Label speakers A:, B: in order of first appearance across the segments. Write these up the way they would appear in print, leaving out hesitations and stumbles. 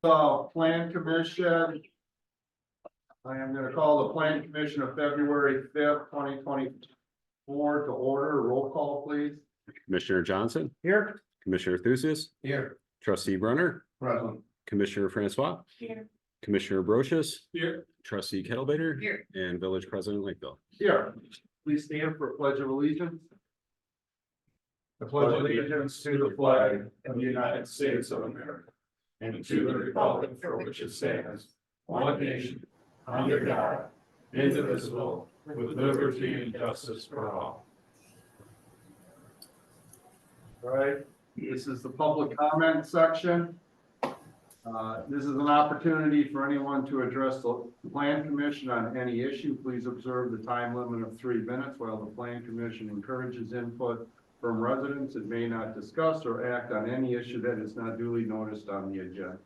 A: Plan Commission. I am going to call the Plan Commission of February 5th, 2024 to order. Roll call, please.
B: Commissioner Johnson,
A: Here.
B: Commissioner Thusis,
A: Here.
B: Trustee Brunner,
A: Present.
B: Commissioner Francois,
C: Here.
B: Commissioner Brochus,
A: Here.
B: Trustee Kettlebaiter,
C: Here.
B: and Village President Lakeville.
A: Here. Please stand for a pledge of allegiance. I pledge allegiance to the flag of the United States of America and to the republic for which it stands, one nation, under God, indivisible, with liberty and justice for all. All right, this is the public comment section. This is an opportunity for anyone to address the Plan Commission on any issue. Please observe the time limit of 3 minutes. While the Plan Commission encourages input from residents, it may not discuss or act on any issue that is not duly noticed on the agenda.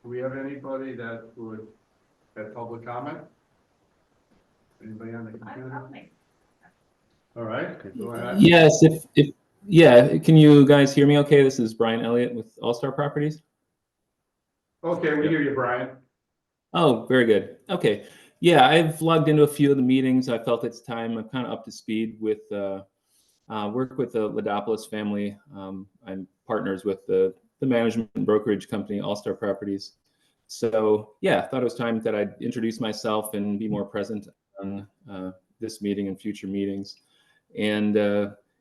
A: Do we have anybody that would have public comment? Anybody on the computer? All right, go ahead.
D: Yes, yeah, can you guys hear me okay? This is Brian Elliott with All Star Properties.
A: Okay, we hear you, Brian.
D: Oh, very good. Okay. Yeah, I've logged into a few of the meetings. I felt it's time. I'm kind of up to speed with work with the Ladopoulos family. I'm partners with the management and brokerage company, All Star Properties. So yeah, I thought it was time that I'd introduce myself and be more present on this meeting and future meetings. And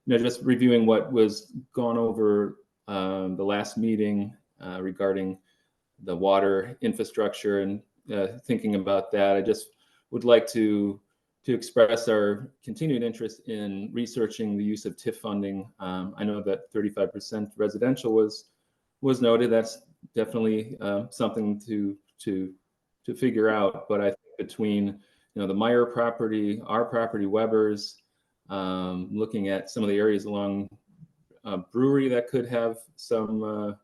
D: just reviewing what was gone over the last meeting regarding the water infrastructure and thinking about that. I just would like to express our continued interest in researching the use of TIF funding. I know that 35% residential was noted. That's definitely something to figure out. But I think between the Meyer property, our property, Weber's, looking at some of the areas along Brewery that could have some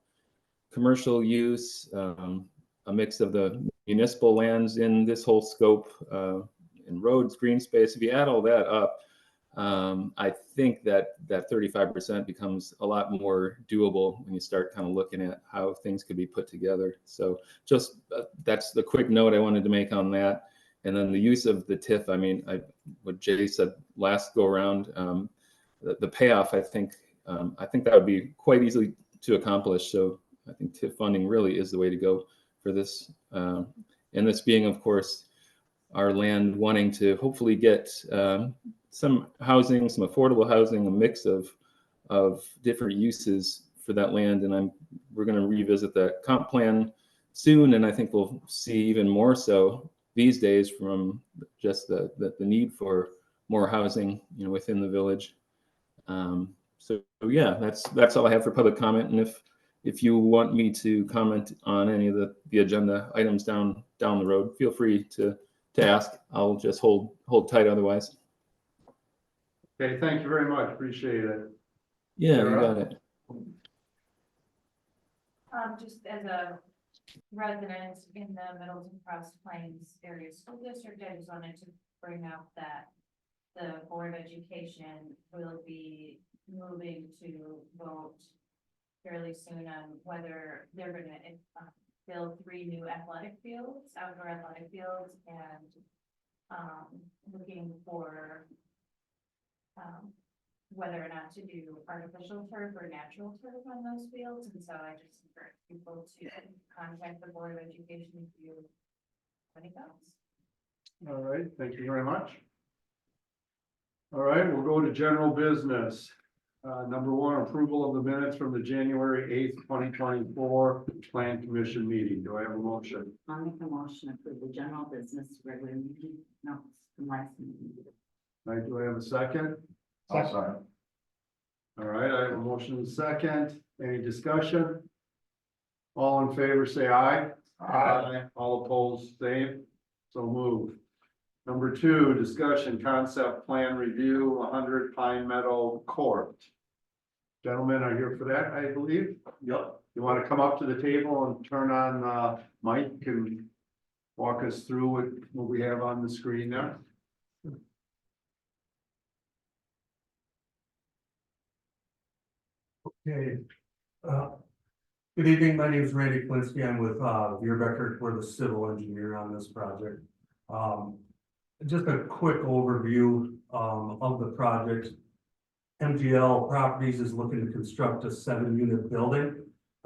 D: commercial use, a mix of the municipal lands in this whole scope, and roads, green space. If you add all that up, I think that 35% becomes a lot more doable when you start kind of looking at how things could be put together. So just that's the quick note I wanted to make on that. And then the use of the TIF, I mean, what Jay said last go around, the payoff, I think that would be quite easily to accomplish. So I think TIF funding really is the way to go for this. And this being, of course, our land wanting to hopefully get some housing, some affordable housing, a mix of different uses for that land. And we're going to revisit the comp plan soon. And I think we'll see even more so these days from just the need for more housing, within the village. So yeah, that's all I have for public comment. And if you want me to comment on any of the agenda items down the road, feel free to ask. I'll just hold tight otherwise.
A: Okay, thank you very much. Appreciate it.
D: Yeah, you got it.
C: Just as a resident in the Middleton Cross Plains Area School District, I just wanted to bring up that the Board of Education will be moving to vote fairly soon on whether they're going to build 3 new athletic fields, outdoor athletic fields, and looking for whether or not to do artificial turf or natural turf on those fields. And so I just encourage people to contact the Board of Education if you have any thoughts.
A: All right, thank you very much. All right, we'll go to general business. Number 1, approval of the minutes from the January 8th, 2024 Plan Commission meeting. Do I have a motion?
E: I'll make a motion to approve the general business regular meeting notes from last meeting.
A: All right, do I have a second?
F: Second.
A: All right, I have a motion and a second. Any discussion? All in favor, say aye.
F: Aye.
A: All opposed, same. So moved. Number 2, discussion concept plan review, 100 Pine Meadow Court. Gentlemen are here for that, I believe. Yep. You want to come up to the table and turn on Mike and walk us through what we have on the screen there?
F: Okay, Good evening, my name is Randy Klinsky, I'm with Becker, we're the civil engineer on this project. Just a quick overview of the project. MGL Properties is looking to construct a 7-unit building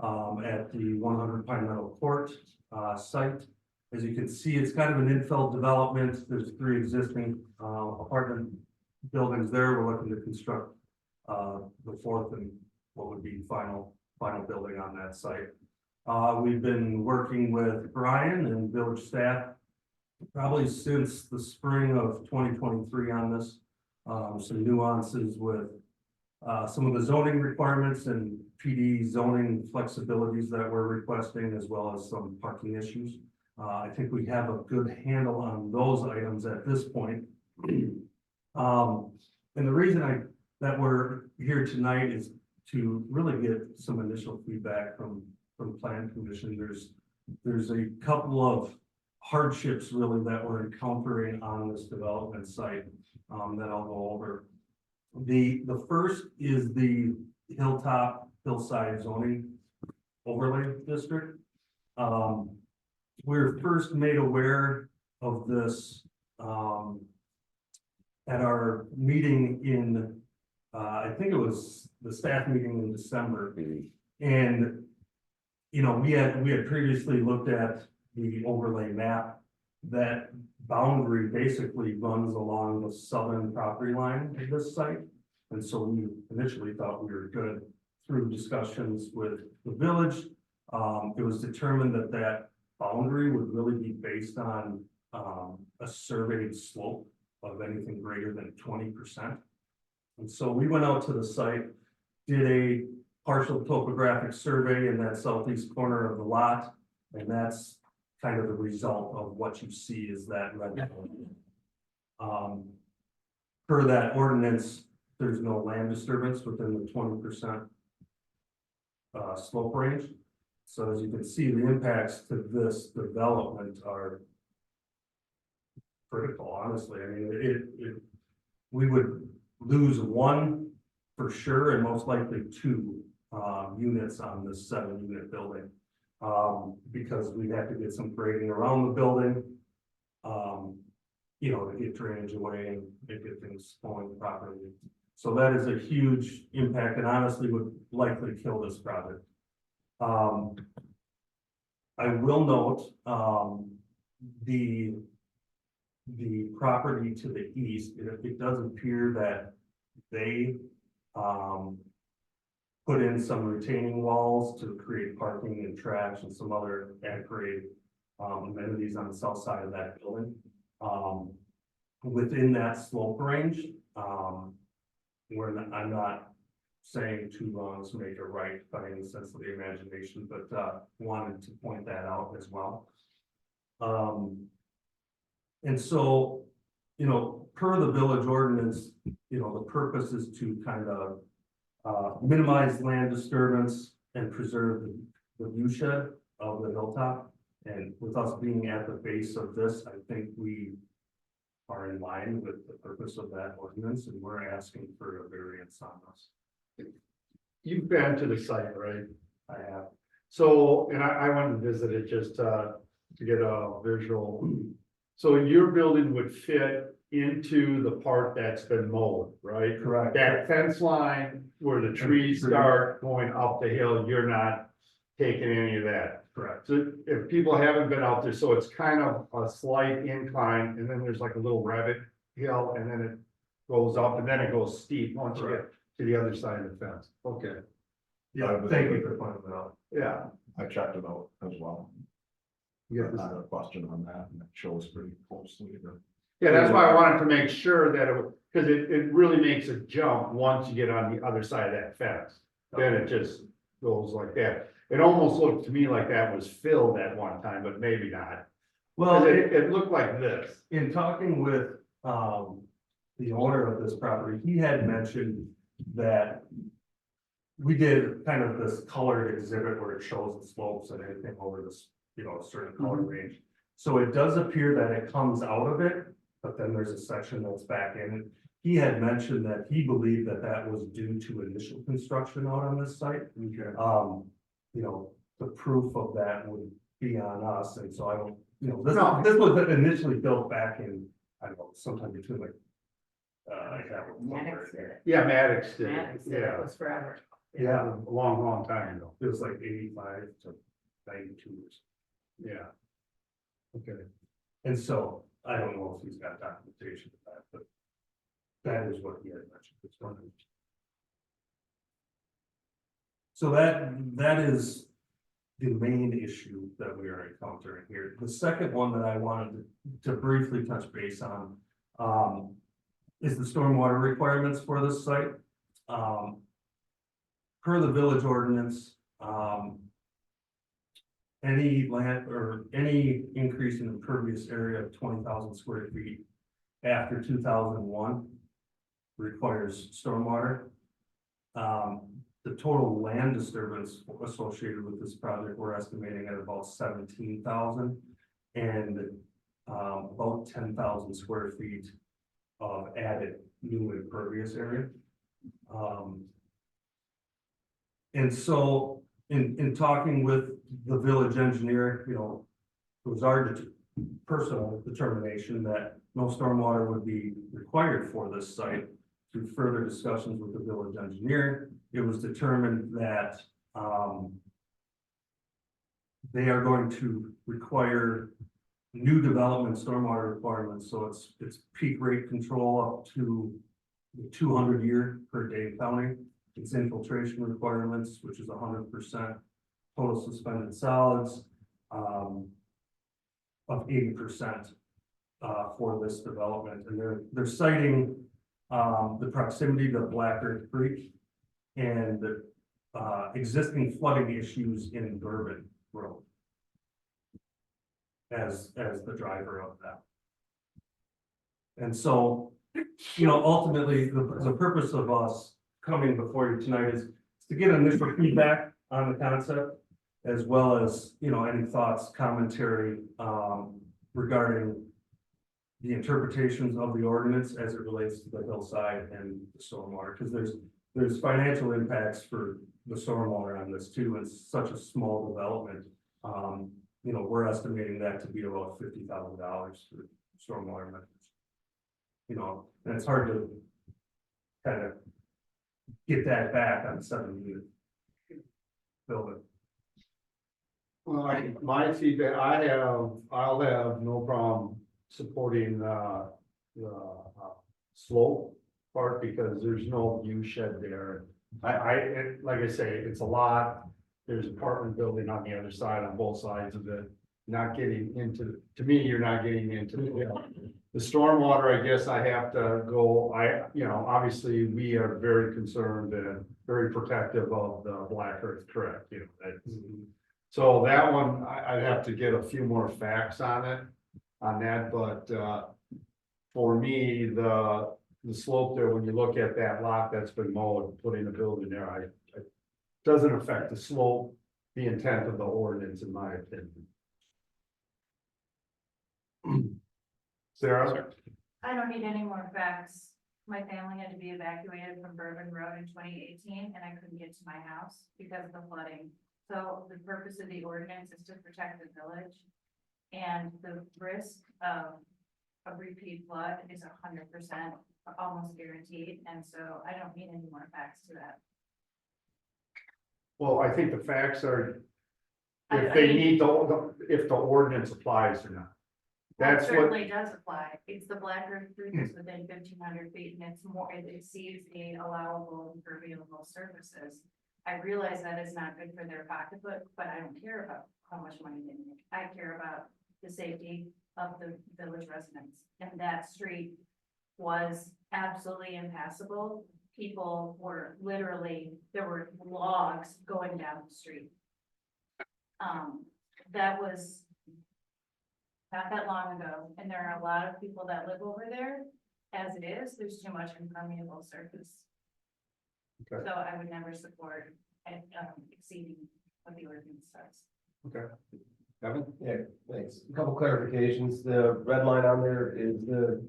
F: at the 100 Pine Meadow Court site. As you can see, it's kind of an infill development. There's 3 existing apartment buildings there. We're looking to construct the 4th and what would be final building on that site. We've been working with Brian and village staff probably since the spring of 2023 on this. Some nuances with some of the zoning requirements and PD zoning flexibilities that we're requesting, as well as some parking issues. I think we have a good handle on those items at this point. And the reason that we're here tonight is to really get some initial feedback from Plan Commission. There's a couple of hardships really that we're encountering on this development site that I'll go over. The first is the hillside zoning overlay district. We're first made aware of this at our meeting in I think it was the staff meeting in December. And you know, we had previously looked at the overlay map. That boundary basically runs along the southern property line of this site. And so we initially thought we were good. Through discussions with the village, it was determined that that boundary would really be based on a surveyed slope of anything greater than 20%. And so we went out to the site, did a partial topographic survey in that southeast corner of the lot, and that's kind of the result of what you see is that red. Per that ordinance, there's no land disturbance within the 20% slope range. So as you can see, the impacts to this development are critical, honestly. I mean, we would lose 1 for sure, and most likely 2 units on this 7-unit building. Because we have to get some grading around the building, you know, to get drainage away and get things flowing properly. So that is a huge impact and honestly would likely kill this project. I will note, the property to the east, it does appear that they, put in some retaining walls to create parking and trash and some other at-grade amenities on the south side of that building. Within that slope range, I'm not saying 2 wrongs make a right by any sense of the imagination, but wanted to point that out as well. And so, you know, per the village ordinance, you know, the purpose is to kind of minimize land disturbance and preserve the viewshed of the hilltop. And with us being at the base of this, I think we are in line with the purpose of that ordinance, and we're asking for a variance on this.
A: You've been to the site, right?
F: I have.
A: So, and I went and visited just to get a visual. So your building would fit into the part that's been mowed, right?
F: Correct.
A: That fence line where the trees start going up the hill, you're not taking any of that.
F: Correct.
A: So if people haven't been out there, so it's kind of a slight incline and then there's like a little rabbit hill and then it goes up and then it goes steep once you get to the other side of the fence. Okay.
F: Yeah, thank you for pointing that out.
A: Yeah.
G: I checked it out as well.
A: Yeah,
G: I had a question on that and it shows pretty closely.
A: yeah, that's why I wanted to make sure that it would, because it really makes a jump once you get on the other side of that fence. Then it just goes like that. It almost looked to me like that was filled at one time, but maybe not.
F: Well,
A: It looked like this.
F: in talking with the owner of this property, he had mentioned that we did kind of this colored exhibit where it shows the slopes and everything over this, you know, a certain color range. So it does appear that it comes out of it, but then there's a section that's back in it. He had mentioned that he believed that that was due to initial construction out on this site.
A: Okay.
F: You know, the proof of that would be on us, and so I don't,
A: No.
F: this was initially built back in, I don't know, sometime between like. I have it somewhere
E: Maddox did
F: here.
E: it.
A: Yeah, Maddox did,
E: Maddox did it.
A: yeah,
E: It was forever.
F: Yeah,
A: a long time ago,
F: it was like 85 to 92 years.
A: yeah. Okay.
F: And so I don't know if he's got documentation of that, but that is what he had mentioned. It's one of them. So that is the main issue that we are encountering here. The second one that I wanted to briefly touch base on is the stormwater requirements for this site. Per the village ordinance, any land or any increase in impervious area of 20,000 square feet after 2001 requires stormwater. The total land disturbance associated with this project, we're estimating at about 17,000 and about 10,000 square feet of added new impervious area. And so in talking with the village engineer, it was our personal determination that no stormwater would be required for this site. Through further discussions with the village engineer, it was determined that they are going to require new development stormwater requirements, so it's peak rate control up to the 200-year per day counting. It's infiltration requirements, which is 100%, total suspended solids of 80% for this development, and they're citing the proximity to Black Earth Creek and the existing flooding issues in Bourbon Road as the driver of that. And so, ultimately, the purpose of us coming before you tonight is to get initial feedback on the concept, as well as, any thoughts, commentary regarding the interpretations of the ordinance as it relates to the hillside and the stormwater, because there's financial impacts for the stormwater on this too. It's such a small development. We're estimating that to be about $50,000 for stormwater measures. And it's hard to kind of get that back on 7-unit building.
A: Well, my feedback, I'll have no problem supporting the slope part because there's no view shed there. Like I say, it's a lot. There's apartment building on the other side, on both sides of it. Not getting into, to me, you're not getting into the stormwater. I guess I have to go, obviously we are very concerned and very protective of the Black Earth, correct? So that one, I'd have to get a few more facts on that, but for me, the slope there, when you look at that lot that's been mowed, putting a building there, doesn't affect the slope, the intent of the ordinance, in my opinion. Sarah?
C: I don't need any more facts. My family had to be evacuated from Bourbon Road in 2018, and I couldn't get to my house because of the flooding. So the purpose of the ordinance is to protect the village, and the risk of a repeat flood is 100%, almost guaranteed, and so I don't need any more facts to that.
A: Well, I think the facts are,
C: I
A: if they
C: mean-
A: need if the ordinance applies or not. That's
C: It
A: what,
C: certainly does apply. It's the Black Earth Creek is within 1,500 feet, and it's more, it exceeds the allowable impermeable surfaces. I realize that is not good for their pocketbook, but I don't care about how much money they make. I care about the safety of the village residents, and that street was absolutely impassable. People were literally, there were logs going down the street. That was not that long ago, and there are a lot of people that live over there. As it is, there's too much impermeable surface.
A: Okay.
C: So I would never support exceeding what the ordinance says.
A: Kevin?
H: Yeah, thanks. A couple clarifications. The red line on there is the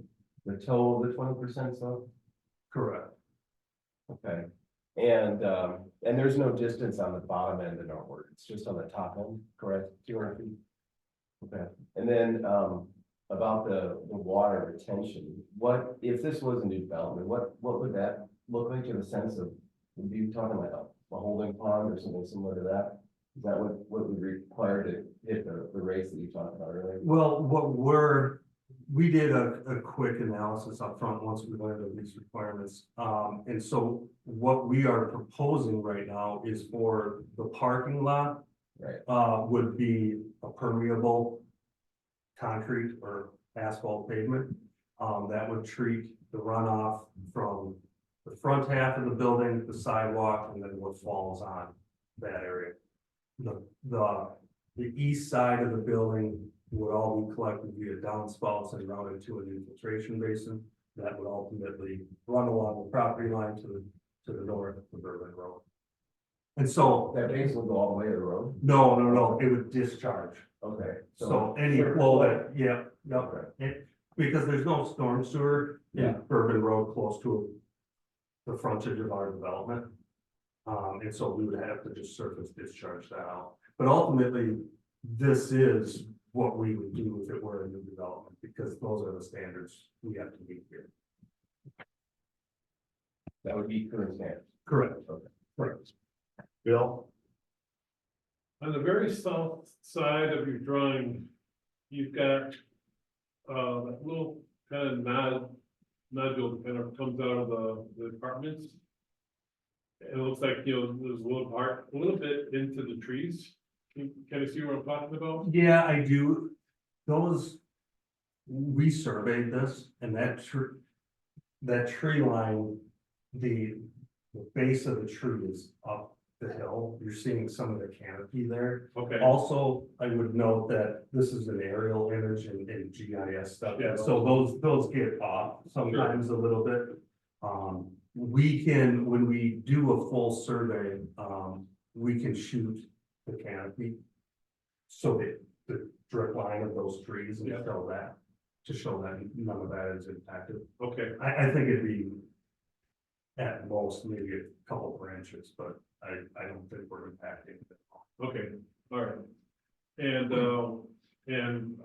H: toe of the 20% slope.
F: Correct.
H: Okay. And And there's no distance on the bottom end and northward, it's just on the top end, correct? 200 feet? Okay, and then, about the water retention, what, if this was a new development, what would that look like in the sense of, would you be talking about a holding pond or something similar to that? Is that what would require to hit the rates that you talked about earlier?
F: Well, we did a quick analysis up front once we learned of these requirements. And so what we are proposing right now is for the parking lot.
H: Right.
F: Would be a permeable concrete or asphalt pavement. That would treat the runoff from the front half of the building, the sidewalk, and then what falls on that area. The east side of the building would all be collected via downspouts and routed to an infiltration basin that would ultimately run along the property line to the north of the Berlin Road. And so,
H: That base will go all the way to the road?
F: no, it would discharge.
H: Okay.
F: So any flow that, because there's no storm sewer in
H: Yeah.
F: Bourbon Road close to the frontage of our development. And so we would have to just surface discharge that out. But ultimately, this is what we would do if it were a new development, because those are the standards we have to meet here.
H: That would be current standards.
F: Correct.
H: Okay.
F: Correct.
A: Bill?
I: On the very south side of your drawing, you've got, that little kind of nodule that kind of comes out of the apartments. It looks like, there's a little bit into the trees. Can you see what I'm talking about?
F: Yeah, I do. We surveyed this and that tree line, the base of the tree is up the hill. You're seeing some of the canopy there.
I: Okay,
F: Also, I would note that this is an aerial image and GIS stuff,
I: Yeah.
F: so those get off sometimes a little bit. We can, when we do a full survey, we can shoot the canopy. So the direct line of those trees and
I: Yeah.
F: show that, to show that none of that is impacted.
I: okay,
F: I think it'd be at most maybe a couple branches, but I don't think we're impacting it.
I: okay, all right. And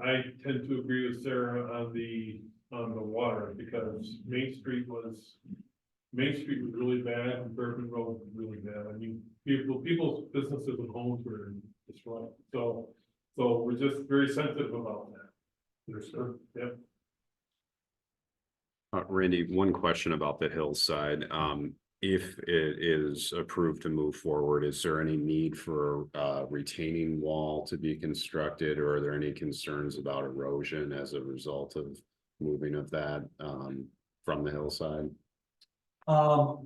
I: I tend to agree with Sarah on the water, because Main Street was really bad, and Bourbon Road was really bad. I mean, people's businesses and homes were destroyed, so we're just very sensitive about that.
F: Understood?
I: Yep.
B: Randy, one question about the hillside. If it is approved to move forward, is there any need for a retaining wall to be constructed, or are there any concerns about erosion as a result of moving of that from the hillside?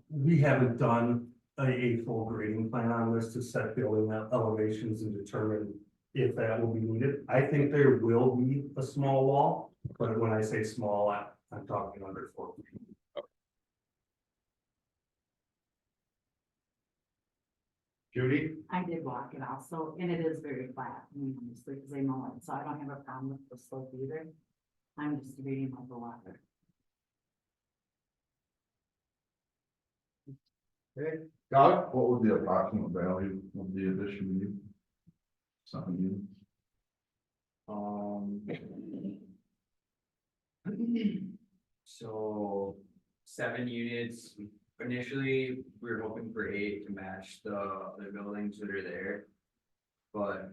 F: We haven't done a full grading plan on this to set building elevations and determine if that will be needed. I think there will be a small wall, but when I say small, I'm talking under 4 feet.
A: Judy?
E: I did walk it also, and it is very flat, honestly, because I know it, so I don't have a problem with the slope either. I'm just reading of the water.
A: Okay, Doug?
G: What would the approximate value of the addition be? Something new?
J: So 7 units, initially, we were hoping for 8 to match the other buildings that are there. But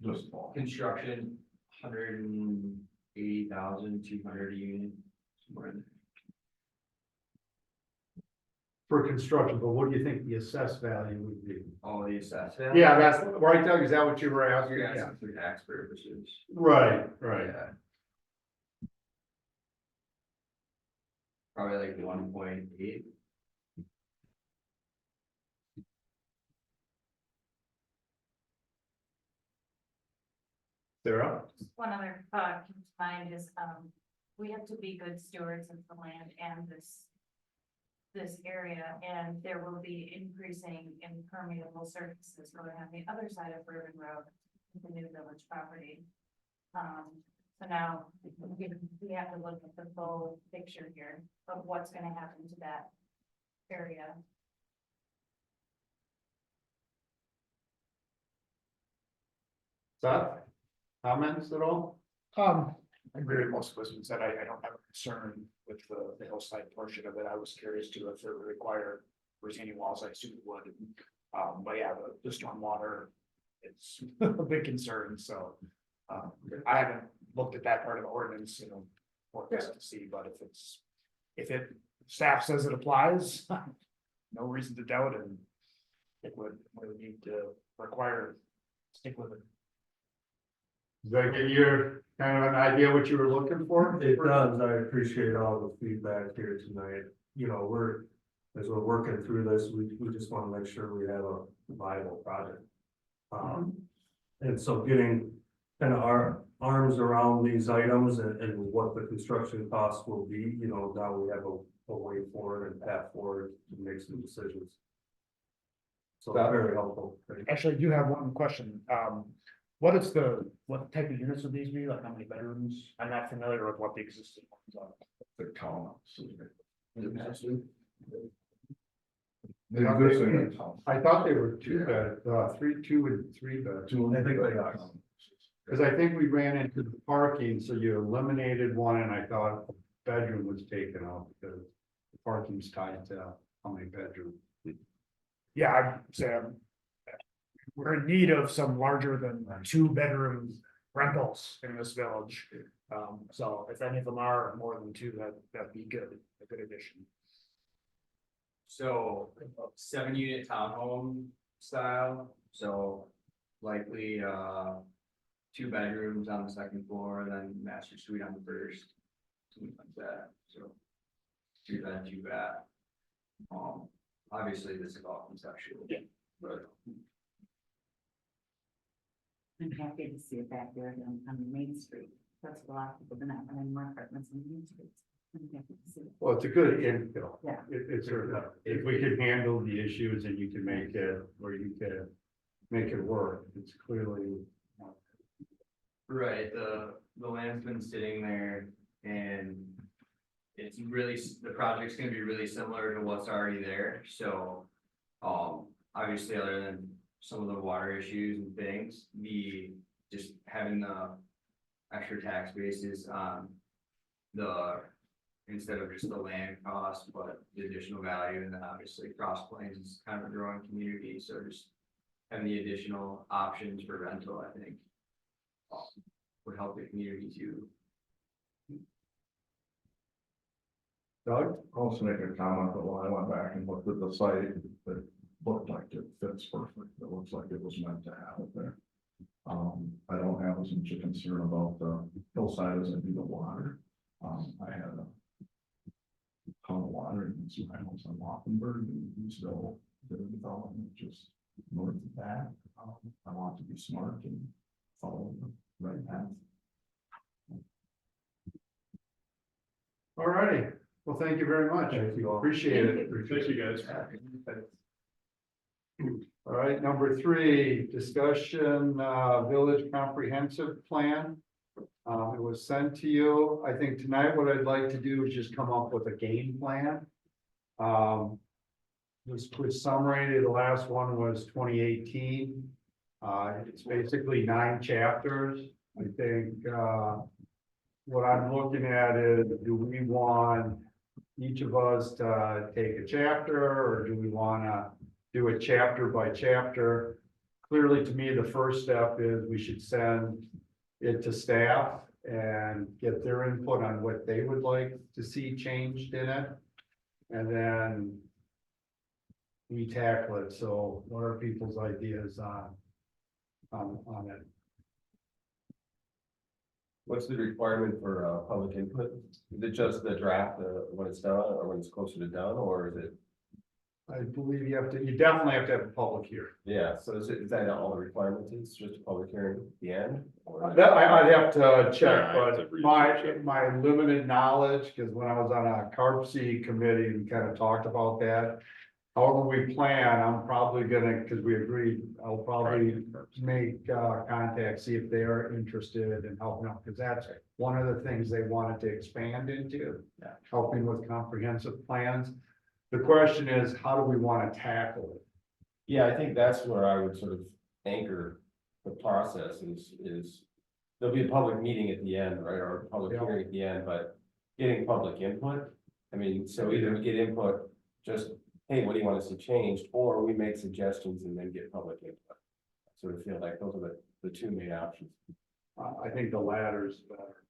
G: Just small.
J: construction, 180,200 a unit. Somewhere in there.
A: For construction, but what do you think the assessed value would be?
J: All the assessed.
A: Yeah, that's right, Doug, is that what you were asking?
J: You're
A: Yeah.
J: asking for tax purposes.
A: Right, right.
J: Yeah. Probably like 1.8.
A: Sarah?
C: Just one other thought came to mind is, we have to be good stewards of the land and this area, and there will be increasing impermeable surfaces going on the other side of Bourbon Road, the new village property. So now we have to look at the full picture here of what's gonna happen to that area.
A: Seth, comments at all?
K: I agree with most of what's been said. I don't have a concern with the hillside portion of it. I was curious too if it would require retaining walls. I assume it would. But yeah, the stormwater, it's a big concern, so. I haven't looked at that part of the ordinance, for this to see, but if staff says it applies, no reason to doubt it. It would need to require, stick with it.
A: Does that give you kind of an idea what you were looking for?
F: It does, I appreciate all the feedback here tonight, as we're working through this, we just wanna make sure we have a viable project. And so getting kind of our arms around these items and what the construction costs will be, now we have a way forward and path forward to make some decisions. So that's very helpful.
K: Actually, I do have one question. What type of units would these be? Like how many bedrooms? I'm not familiar with what the existing ones are.
G: The townhouse.
A: I thought they were 2 bed, 2 and 3 bed.
F: I think they are.
A: Because I think we ran into the parking, so you eliminated one and I thought the bedroom was taken out because the parking's tied to how many bedrooms.
K: Yeah, I'd say we're in need of some larger than 2-bedroom rentals in this village. So if any of them are more than 2, that'd be good, a good addition.
J: So 7-unit townhome style, so likely 2 bedrooms on the second floor, then master suite on the first. Something like that, so 2 bed, 2 bath. Obviously this is all conceptual.
K: Yeah.
J: But
E: I'm happy to see it back there on Main Street. That's a lot of people, they're not running more apartments on Main Street. I'm happy to see it.
A: Well, it's a good infill.
E: Yeah.
A: It's if we can handle the issues and you can make it, or you can make it work, it's clearly.
J: right, the land's been sitting there and it's really, the project's gonna be really similar to what's already there, so. Obviously, other than some of the water issues and things, just having the extra tax basis on instead of just the land cost, but the additional value, and then obviously Cross Plains is kind of a growing community, so just having the additional options for rental, I think, would help the community too.
A: Doug?
G: I'll also make a comment that when I went back and looked at the site, it looked like it fits perfect. It looks like it was meant to have it there. I don't have as much a concern about the hillside as I do the water. I had a ton of water in some house on Loftenberg, and we still did a development just north of that. I want to be smart and follow the right path.
A: All righty. Well, thank you very much.
F: Thank you all.
A: Appreciate it.
I: Thank you, guys.
A: All right, number 3, discussion, village comprehensive plan. It was sent to you. I think tonight what I'd like to do is just come up with a game plan. Just quick summary, the last one was 2018. It's basically 9 chapters. I think, what I'm looking at is, do we want each of us to take a chapter, or do we want to do it chapter by chapter? Clearly, to me, the first step is we should send it to staff and get their input on what they would like to see changed in it. And then we tackle it. So what are people's ideas on it?
H: What's the requirement for public input? Is it just the draft when it's done or when it's closer to done, or is it?
A: I believe you definitely have to have a public hearing.
H: Yeah, so is that all the requirements? It's just a public hearing at the end? Or-
A: That I'd have to check,
B: Yeah, I have to
A: but
B: research it.
A: my limited knowledge, because when I was on a CARPC committee, we kind of talked about that. However we plan, I'm probably gonna, because we agreed, I'll probably make contact, see if they are interested in helping out, because that's one of the things they wanted to expand into. Helping with comprehensive plans. The question is, how do we want to tackle it?
H: Yeah, I think that's where I would sort of anchor the process is. There'll be a public meeting at the end, right, or a public
A: Yeah.
H: hearing at the end, but getting public input. I mean, so either we get input, just, hey, what do you want us to change, or we make suggestions and then get public input. So I feel like those are the two main options.
A: I think the latter is better.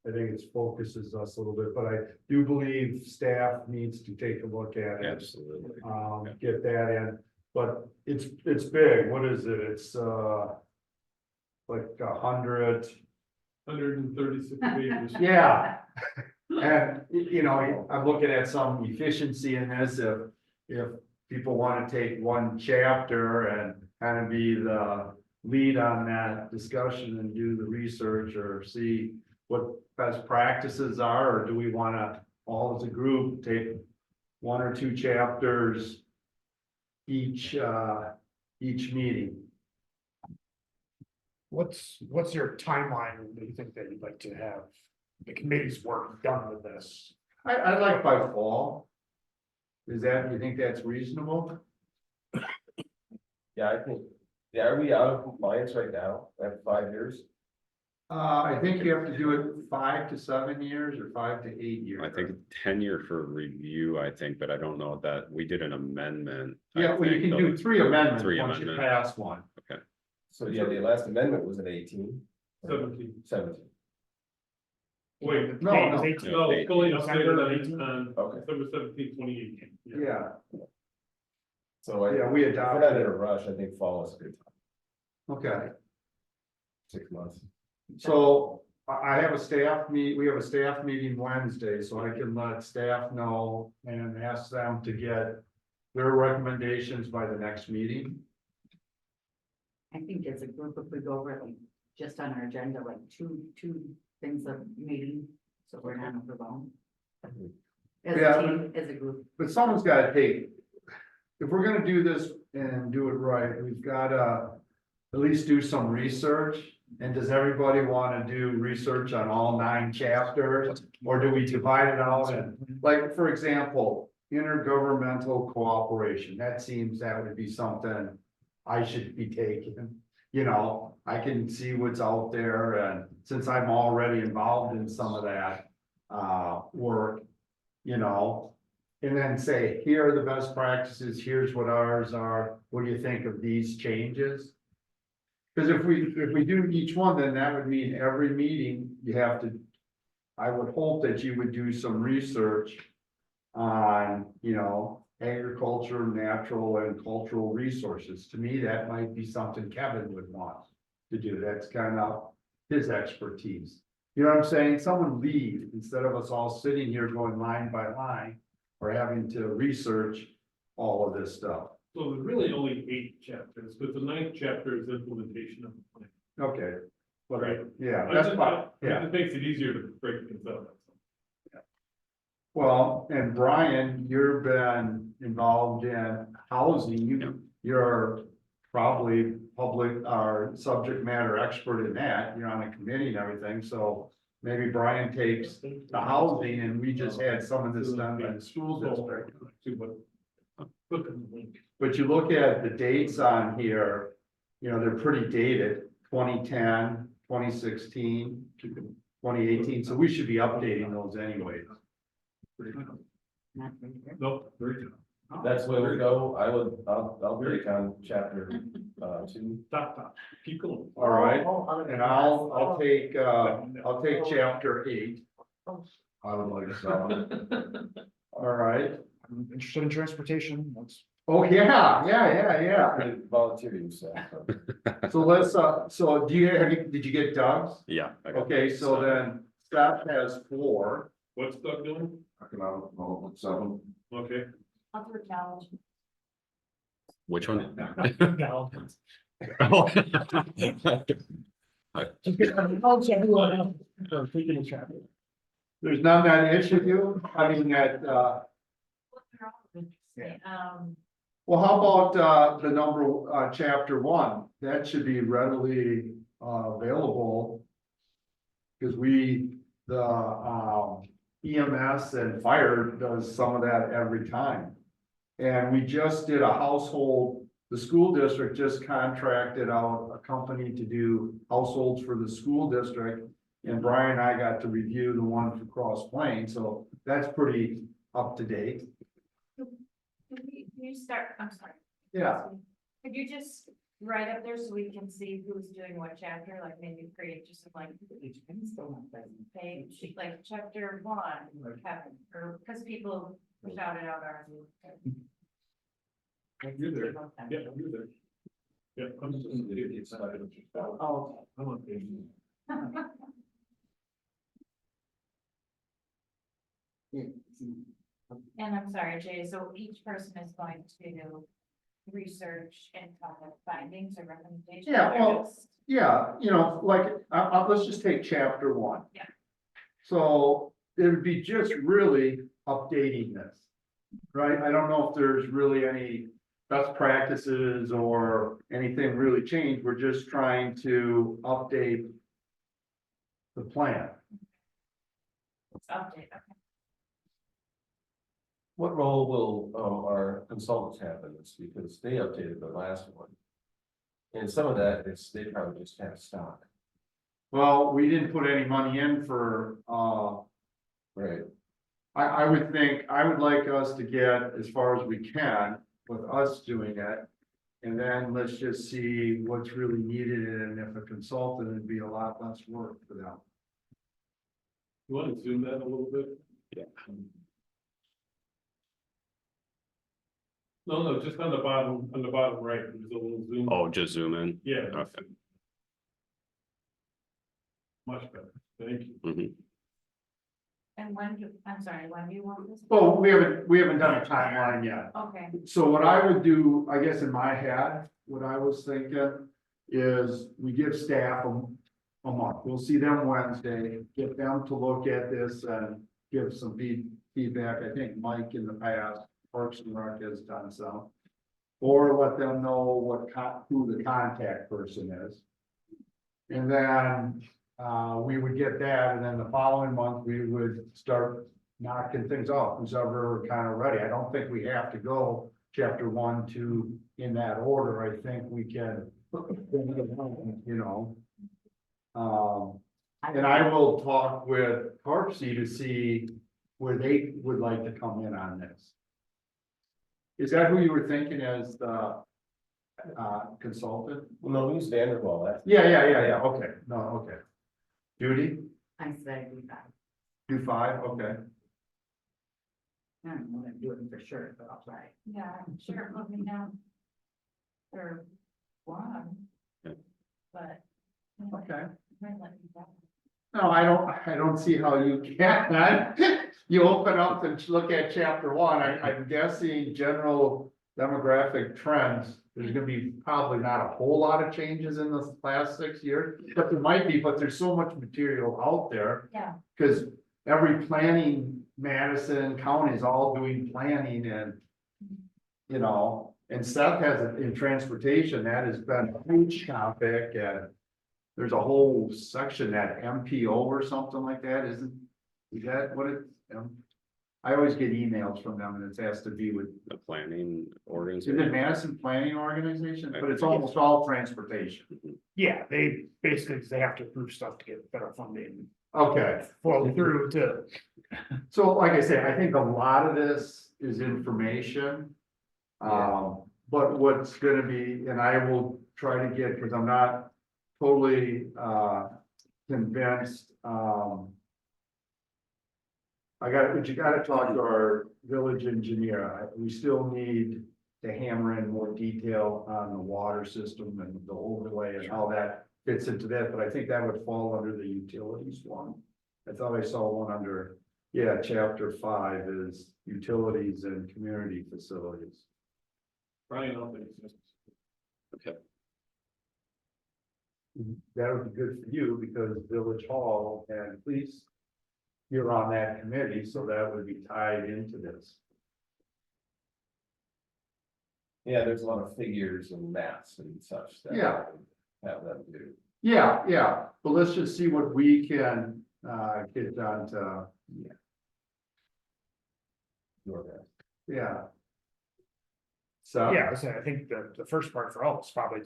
A: I think it focuses us a little bit, but I do believe staff needs to take a look at it.
B: Absolutely.
A: Get that in, but it's big. What is it? It's, like 100.
I: 136 pages.
A: Yeah. And, you know, I'm looking at some efficiency in this, if people want to take one chapter and kind of be the lead on that discussion and do the research or see what best practices are, or do we want to all as a group take one or two chapters each meeting?
K: What's your timeline that you think that you'd like to have the committee's work done with this?
A: I'd like by fall. You think that's reasonable?
H: Yeah, I think, yeah, are we out of compliance right now at 5 years?
A: I think you have to do it 5 to 7 years or 5 to 8 years.
B: I think 10-year for review, I think, but I don't know that we did an amendment. I
A: Yeah, well, you
B: think,
A: can do 3 amendments
B: Three
A: once you
B: amendments.
A: pass one.
H: So yeah, the last amendment was at 18.
I: 17.
H: 17.
I: Wait,
A: No,
K: Date is
A: no.
K: 18.
I: no, fully
K: November
I: updated
K: 18.
I: on
H: Okay.
I: December 17, 2018.
A: Yeah,
H: So
A: yeah, we
H: if we're not in
A: adopted
H: a
A: it.
H: rush, I think fall is a good time,
A: Okay,
H: 6 months.
A: so I have a staff we have a staff meeting Wednesday, so I can let staff know and ask them to get their recommendations by the next meeting.
E: I think as a group, if we go over like, just on our agenda, like two things of meeting, so we're not overwhelmed. As
A: Yeah,
E: a team, as a group.
A: But someone's gotta take, if we're gonna do this and do it right, we've gotta at least do some research. And does everybody wanna do research on all 9 chapters, or do we divide it out? And like, for example, intergovernmental cooperation, that would be something I should be taking. You know, I can see what's out there, and since I'm already involved in some of that work, you know, and then say, here are the best practices, here's what ours are, what do you think of these changes? Because if we do each one, then that would mean every meeting you have to, I would hope that you would do some research on, you know, agriculture, natural and cultural resources. To me, that might be something Kevin would want to do. That's kind of his expertise. You know what I'm saying? Someone lead instead of us all sitting here going line by line or having to research all of this stuff.
I: So there's really only 8 chapters, but the 9th chapter is implementation of the plan.
A: Okay. But
I: Right.
A: yeah,
I: I
A: that's
I: just-
A: fine. Yeah.
I: It makes it easier to break things up.
A: Well, and Brian, you've been involved in housing. You're probably public or subject matter expert in that. You're on a committee and everything, so maybe Brian takes the housing and we just had some of this done by the school district.
I: Look at the link.
A: But you look at the dates on here, you know, they're pretty dated, 2010, 2016, 2018, so we should be updating those anyway.
E: Not very good.
I: Nope, very good.
H: That's where we go. I'll take on chapter 2.
I: Stop, keep going.
A: All right,
E: Oh, other than
A: and
E: that.
A: I'll take chapter 8,
G: I would like to sell.
A: all right.
K: I'm interested in transportation, that's.
A: Oh, yeah.
H: Volunteer use.
A: So let's, so did you get Doug's?
B: Yeah. I got
A: Okay,
B: that.
A: so then staff has 4.
I: What's Doug doing?
G: Economic development 7.
I: Okay.
C: I'll do a challenge.
B: Which one?
K: No.
B: Oh.
A: There's none that issue you, I mean, that, well, how about, the number, chapter 1, that should be readily, available. Because the EMS and fire does some of that every time. And we just did a household the school district just contracted out a company to do households for the school district. And Brian and I got to review the one for Cross Plains, so that's pretty up to date.
C: Can you start, I'm sorry.
A: Yeah.
C: Could you just write up there so we can see who's doing what chapter, like maybe create just like page, like chapter 1, or Kevin, or because people shouted out ours.
I: You're there. Yeah, you're there. Yeah, I'm just.
E: Oh,
I: I'm on page.
C: And I'm sorry, Jay, so each person is going to research and come with findings or recommendations?
A: Yeah,
C: or
A: well,
C: just-
A: Yeah, like, let's just take chapter 1.
C: Yeah.
A: So it would be just really updating this, right? I don't know if there's really any best practices or anything really changed. We're just trying to update the plan.
C: It's update, okay.
H: What role will, our consultants have in this, because they updated the last one? And some of that is, they probably just have stock.
A: Well, we didn't put any money in for,
H: Right.
A: I would think, I would like us to get as far as we can with us doing it. And then let's just see what's really needed, and if a consultant, it'd be a lot less work for them.
I: You want to zoom that a little bit?
B: Yeah.
I: No, just on the bottom right, there's a little zoom.
B: Oh, just zoom in.
I: Yeah.
B: Okay.
I: Much better, thank you.
B: Mhm.
C: And I'm sorry, when do you want this?
A: Well, we haven't done a timeline yet.
C: Okay,
A: So what I would do, I guess in my head, what I was thinking is we give staff a month. We'll see them Wednesday, get them to look at this and give some feedback. I think Mike in the past, Parks and Rec has done some. Or let them know who the contact person is. And then, we would get that, and then the following month, we would start knocking things off, who's ever kind of ready. I don't think we have to go chapter 1, 2 in that order. I think we can, you know. And I will talk with Carpsey to see where they would like to come in on this. Is that who you were thinking as the consultant?
H: Well, no, we use Vanderwall, that's.
A: Yeah, okay, no, okay. Judy,
E: I said we got,
A: do 5, okay.
E: I don't know what I'm doing for sure, but I'll try.
C: yeah, I'm sure, put me down. For 1.
B: Yeah.
C: But.
A: Okay.
C: Might let you down.
A: No, I don't see how you can. You open up and look at chapter 1, I'm guessing general demographic trends. There's gonna be probably not a whole lot of changes in the last 6 years, but there might be, but there's so much material out there.
C: Yeah.
A: Cause every planning, Madison County is all doing planning and, you know, and Seth has it in transportation, that has been a huge topic, and there's a whole section that MPO or something like that, is that what it, I always get emails from them and it has to be with,
B: The planning
A: is
B: organization.
A: it Madison Planning Organization? But it's almost all transportation.
K: Yeah, they basically, they have to approve stuff to get federal funding
A: Okay,
K: flow through to.
A: so like I said, I think a lot of this is information. But what's gonna be, and I will try to get, because I'm not totally convinced, but you gotta talk to our village engineer. We still need to hammer in more detail on the water system and the overlay and how that fits into that, but I think that would fall under the utilities one. I thought I saw one under, yeah, chapter 5 is utilities and community facilities.
I: Brian, I'll think it's just.
A: That would be good for you because Village Hall and police, you're on that committee, so that would be tied into this.
H: Yeah, there's a lot of figures and maths and such that.
A: Yeah.
H: Have them do.
A: Yeah, but let's just see what we can get done to,
H: Your best.
A: yeah. So.
K: Yeah, I think the first part for all is probably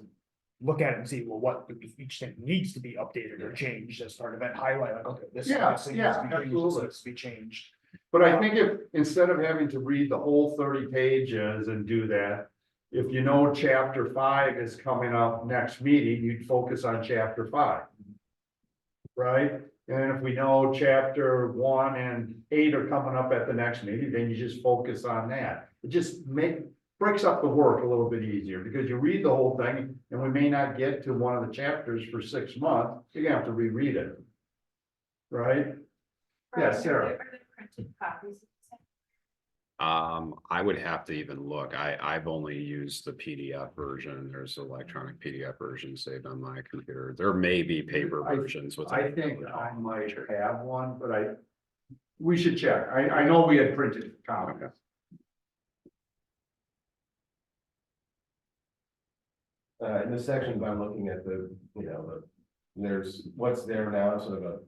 K: look at it and see, well, what each thing needs to be updated or changed as part of that highlight, like, okay, this
A: Yeah,
K: thing needs to be
A: yeah,
K: changed, this
A: absolutely.
K: needs to be changed.
A: But I think if, instead of having to read the whole 30 pages and do that, if you know chapter 5 is coming up next meeting, you'd focus on chapter 5. Right? And if we know chapter 1 and 8 are coming up at the next meeting, then you just focus on that. It just breaks up the work a little bit easier, because you read the whole thing and we may not get to one of the chapters for 6 months, you're gonna have to reread it. Right? Yeah, Sarah.
C: Are there printed copies?
B: I would have to even look. I've only used the PDF version. There's electronic PDF version saved on my computer. There may be paper versions with.
A: I think I might have one, but we should check. I know we had printed copies.
H: In this section, I'm looking at there's what's there now, sort of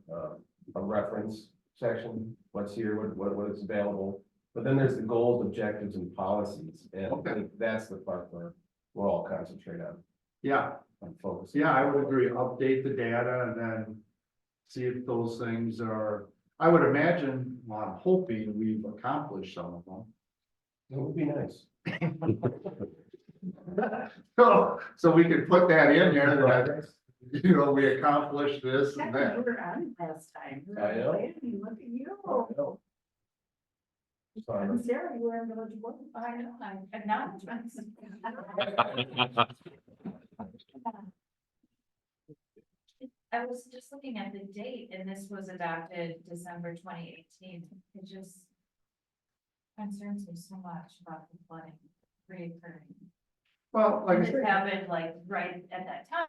H: a reference section, what's here, what is available. But then there's the goals, objectives, and policies, and I think that's the part where we're all concentrate
A: Yeah,
H: on focus.
A: yeah, I would agree. Update the data and then see if those things are, I would imagine, well, I'm hoping we've accomplished some of them.
H: It would be nice.
A: So we could put that in there, that, we accomplished this and
E: You
A: that.
E: were on it last time.
H: I know.
E: Look at you. And Sarah, you were in village board.
C: I know, I'm acknowledgements. I was just looking at the date and this was adopted December 2018. It just concerns me so much about the flooding reoccurring.
A: Well, like I
C: And
A: said.
C: it happened like right at that time.